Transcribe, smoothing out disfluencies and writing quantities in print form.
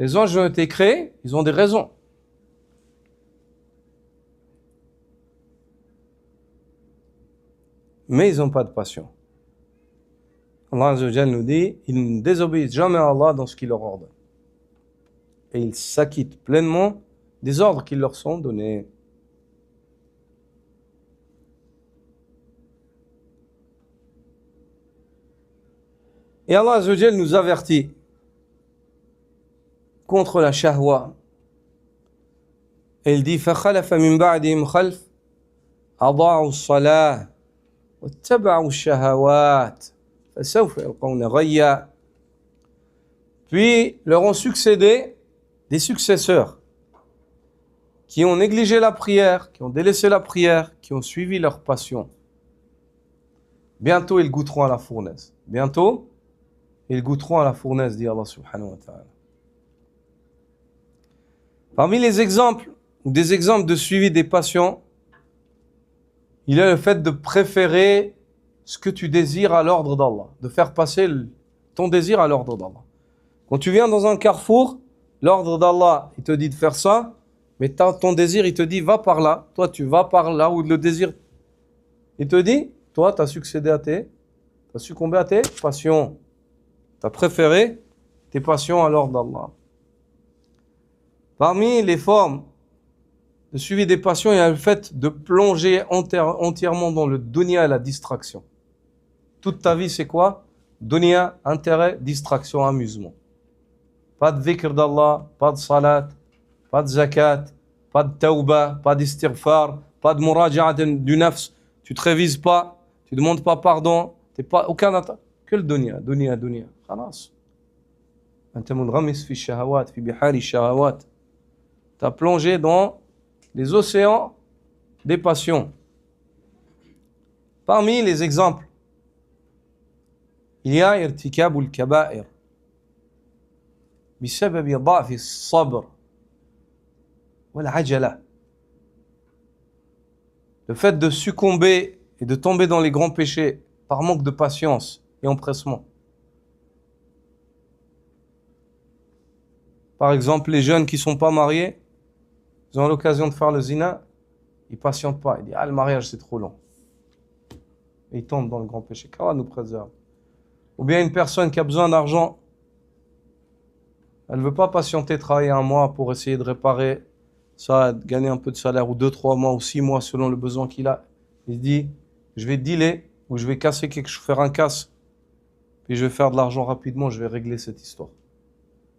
Les anges ont été créés, ils ont des raisons. Mais ils n'ont pas de passion. Allah Azza wa Jalla nous dit, ils ne désobéissent jamais à Allah dans ce qu'il leur ordonne. Et ils s'acquittent pleinement des ordres qui leur sont donnés. Et Allah Azza wa Jalla nous avertit contre la shahwa. Et il dit فَخَلَفَ مِنْ بَعْدِهِمْ خَلْفٌ أَضَاعُوا الصَّلَاةَ وَاتَّبَعُوا الشَّهَوَاتِ فَسَوْفَ يَلْقَوْنَ غَيًّا. Puis leur ont succédé des successeurs qui ont négligé la prière, qui ont délaissé la prière, qui ont suivi leur passion. Bientôt ils goûteront à la fournaise. Bientôt ils goûteront à la fournaise, dit Allah subhanahu wa ta'ala. Parmi les exemples, ou des exemples de suivi des passions, il y a le fait de préférer ce que tu désires à l'ordre d'Allah, de faire passer ton désir à l'ordre d'Allah. Quand tu viens dans un carrefour, l'ordre d'Allah, il te dit de faire ça, mais ton désir, il te dit va par là. Toi, tu vas par là où le désir, il te dit, toi, tu as succombé à tes passions. Tu as préféré tes passions à l'ordre d'Allah. Parmi les formes de suivi des passions, il y a le fait de plonger entièrement dans le dunya et la distraction. Toute ta vie, c'est quoi? Dunya, intérêt, distraction, amusement. Pas de dhikr d'Allah, pas de salat, pas de zakat, pas de tawbah, pas d'istighfar, pas de muraja'a du nafs. Tu te révises pas, tu demandes pas pardon, t'es pas aucun attente. Que le dunya. Khalas. Anta munghamis fi shahawat, fi bihari shahawat. Tu as plongé dans les océans des passions. Parmi les exemples, il y a irtikab al-kaba'ir بسبب ضعف الصبر والعجلة. Le fait de succomber et de tomber dans les grands péchés par manque de patience et empressement. Par exemple, les jeunes qui ne sont pas mariés, ils ont l'occasion de faire le zina, ils ne patientent pas. Ils disent « Ah, le mariage, c'est trop long. » Et ils tombent dans le grand péché. Qu'Allah nous préserve. Ou bien une personne qui a besoin d'argent, elle ne veut pas patienter, travailler un mois pour essayer de réparer ça, de gagner un peu de salaire, ou 2, 3 mois, ou 6 mois, selon le besoin qu'il a. Il se dit « Je vais dealer, ou je vais casser quelque chose, faire un casse, puis je vais faire de l'argent rapidement, je vais régler cette histoire. »